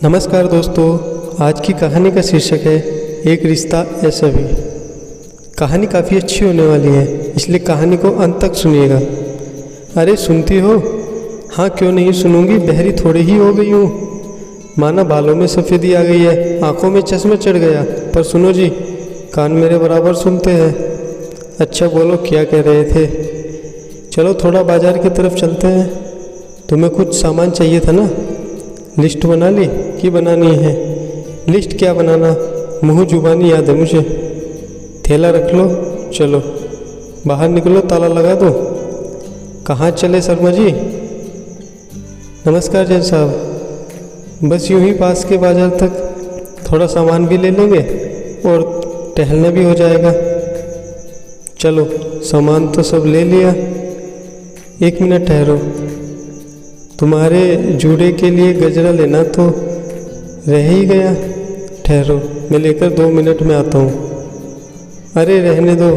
नमस्कार दोस्तों, आज की कहानी का शीर्षक है एक रिश्ता ऐसा भी। कहानी काफ़ी अच्छी होने वाली है, इसलिए कहानी को अंत तक सुनिएगा। अरे सुनती हो? हाँ क्यों नहीं सुनूंगी, बहरी थोड़ी ही हो गई हूँ। माना बालों में सफ़ेदी आ गई है, आंखों में चश्मा चढ़ गया। पर सुनो जी, कान मेरे बराबर सुनते हैं। अच्छा बोलो, क्या कह रहे थे? चलो थोड़ा बाजार की तरफ चलते हैं। तुम्हें कुछ सामान चाहिए था ना? लिस्ट बना ली कि बनानी है? लिस्ट क्या बनाना, मुँह जुबानी याद है मुझे। थैला रख लो, चलो बाहर निकलो, ताला लगा दो। कहाँ चले शर्मा जी? नमस्कार जैन साहब, बस यूं ही पास के बाजार तक, थोड़ा सामान भी ले लेंगे और टहलना भी हो जाएगा। चलो सामान तो सब ले लिया, एक मिनट ठहरो। तुम्हारे जूड़े के लिए गजरा लेना तो रह ही गया। ठहरो, मैं लेकर 2 मिनट में आता हूँ। अरे रहने दो,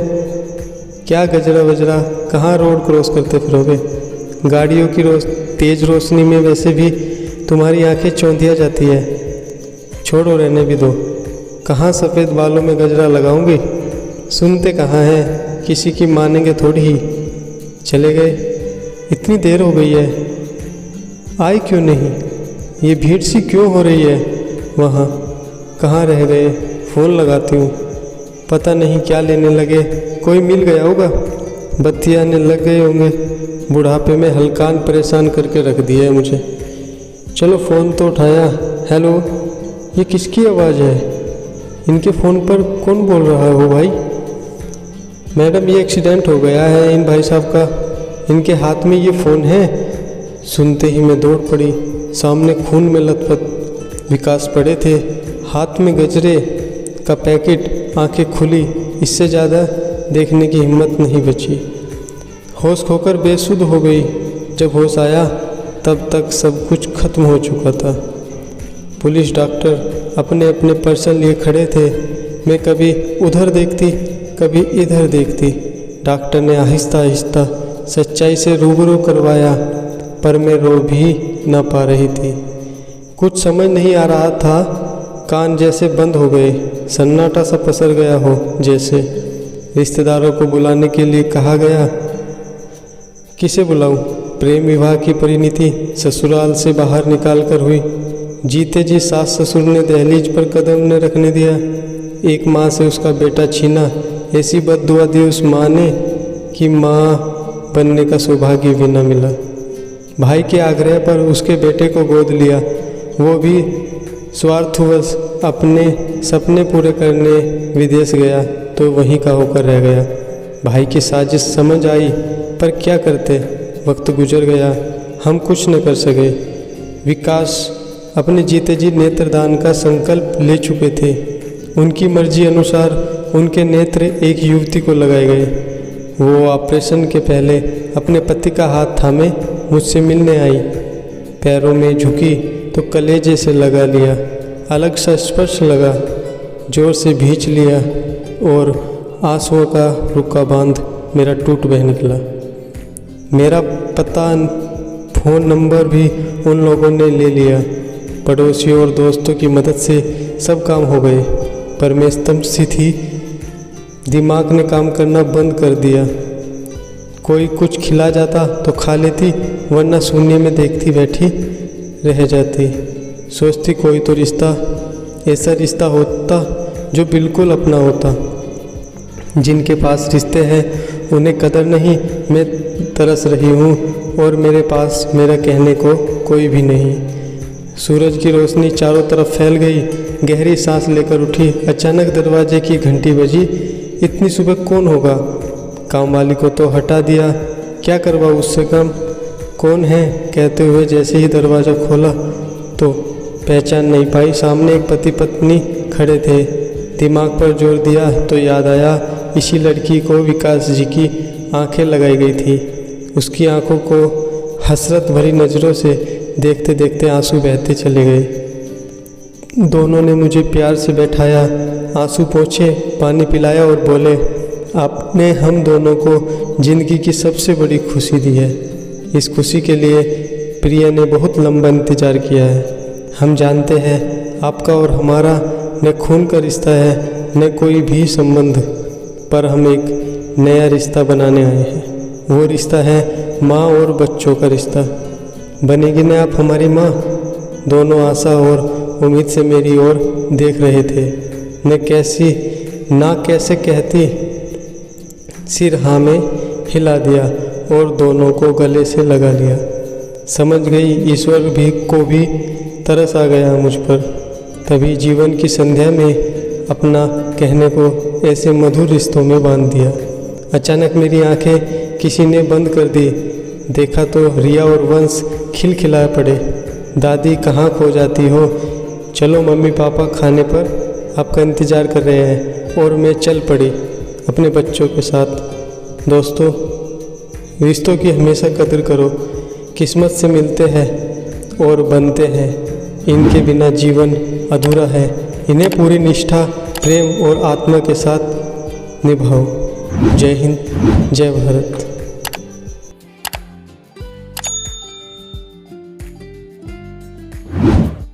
क्या गजरा वजरा, कहाँ रोड क्रॉस करते फिरोगे? गाड़ियों की तेज़ रोशनी में वैसे भी तुम्हारी आंखें चौंधिया जाती है। छोड़ो, रहने भी दो। कहाँ सफ़ेद बालों में गजरा लगाऊंगी? सुनते कहाँ हैं, किसी की मानेंगे थोड़ी ही। चले गए, इतनी देर हो गई है, आए क्यों नहीं? ये भीड़ सी क्यों हो रही है? वहाँ कहाँ रह गए? फ़ोन लगाती हूँ, पता नहीं क्या लेने लगे। कोई मिल गया होगा, बत्ती आने लग गए होंगे। बुढ़ापे में हलकान परेशान करके रख दिया है मुझे। चलो फ़ोन तो उठाया। हेलो, ये किसकी आवाज़ है? इनके फ़ोन पर कौन बोल रहा हो भाई? मैडम, ये एक्सीडेंट हो गया है इन भाई साहब का, इनके हाथ में ये फ़ोन है। सुनते ही मैं दौड़ पड़ी। सामने खून में लथपथ विकास पड़े थे, हाथ में गजरे का पैकेट, आंखें खुली। इससे ज़्यादा देखने की हिम्मत नहीं बची। होश खोकर बेसुध हो गई। जब होश आया तब तक सब कुछ खत्म हो चुका था। पुलिस डॉक्टर अपने अपने पर्सन लिए खड़े थे। मैं कभी उधर देखती, कभी इधर देखती। डॉक्टर ने आहिस्ता आहिस्ता सच्चाई से रूबरू करवाया, पर मैं रो भी ना पा रही थी। कुछ समझ नहीं आ रहा था, कान जैसे बंद हो गए, सन्नाटा सा पसर गया हो जैसे। रिश्तेदारों को बुलाने के लिए कहा गया। किसे बुलाऊं? प्रेम विवाह की परिणति ससुराल से बाहर निकाल कर हुई। जीते जी सास ससुर ने दहलीज पर कदम न रखने दिया। एक माँ से उसका बेटा छीना, ऐसी बद्दुआ दी उस माँ ने कि माँ बनने का सौभाग्य भी न मिला। भाई के आग्रह पर उसके बेटे को गोद लिया, वो भी स्वार्थवश अपने सपने पूरे करने विदेश गया तो वहीं का होकर रह गया। भाई की साजिश समझ आई, पर क्या करते, वक्त गुजर गया, हम कुछ न कर सके। विकास अपने जीते जी नेत्रदान का संकल्प ले चुके थे। उनकी मर्जी अनुसार उनके नेत्र एक युवती को लगाए गए। वो ऑपरेशन के पहले अपने पति का हाथ थामे मुझसे मिलने आई। पैरों में झुकी तो कलेजे से लगा लिया, अलग सा स्पर्श लगा, जोर से भींच लिया और आंसुओं का रुका बांध मेरा टूट बह निकला। मेरा पता, फ़ोन नंबर भी उन लोगों ने ले लिया। पड़ोसियों और दोस्तों की मदद से सब काम हो गए, पर मैं स्तंभ सी थी। दिमाग ने काम करना बंद कर दिया। कोई कुछ खिला जाता तो खा लेती, वरना शून्य में देखती बैठी रह जाती। सोचती कोई तो रिश्ता, ऐसा रिश्ता होता जो बिल्कुल अपना होता। जिनके पास रिश्ते हैं उन्हें कदर नहीं, मैं तरस रही हूँ और मेरे पास मेरा कहने को कोई भी नहीं। सूरज की रोशनी चारों तरफ फैल गई। गहरी सांस लेकर उठी। अचानक दरवाजे की घंटी बजी। इतनी सुबह कौन होगा? काम वाली को तो हटा दिया, क्या करवाऊँ उससे काम? कौन है कहते हुए जैसे ही दरवाज़ा खोला तो पहचान नहीं पाई। सामने एक पति पत्नी खड़े थे। दिमाग पर जोर दिया तो याद आया, इसी लड़की को विकास जी की आंखें लगाई गई थी। उसकी आंखों को हसरत भरी नज़रों से देखते देखते आंसू बहते चले गए। दोनों ने मुझे प्यार से बैठाया, आंसू पोंछे, पानी पिलाया और बोले, आपने हम दोनों को ज़िंदगी की सबसे बड़ी खुशी दी है। इस खुशी के लिए प्रिया ने बहुत लंबा इंतज़ार किया है। हम जानते हैं आपका और हमारा न खून का रिश्ता है न कोई भी संबंध, पर हम एक नया रिश्ता बनाने आए हैं। वो रिश्ता है माँ और बच्चों का रिश्ता। बनेगी ना आप हमारी माँ? दोनों आशा और उम्मीद से मेरी ओर देख रहे थे। ना कैसे कहती, सिर हाँ में हिला दिया और दोनों को गले से लगा लिया। समझ गई ईश्वर को भी तरस आ गया मुझ पर। तभी जीवन की संध्या में अपना कहने को ऐसे मधुर रिश्तों में बांध दिया। अचानक मेरी आंखें किसी ने बंद कर दी। देखा तो रिया और वंश खिलखिला पड़े। दादी कहाँ खो जाती हो? चलो मम्मी पापा खाने पर आपका इंतज़ार कर रहे हैं। और मैं चल पड़ी अपने बच्चों के साथ। दोस्तों, रिश्तों की हमेशा कदर करो। किस्मत से मिलते हैं और बनते हैं, इनके बिना जीवन अधूरा है। इन्हें पूरी निष्ठा, प्रेम और आत्मा के साथ निभाओ। जय हिंद, जय भारत।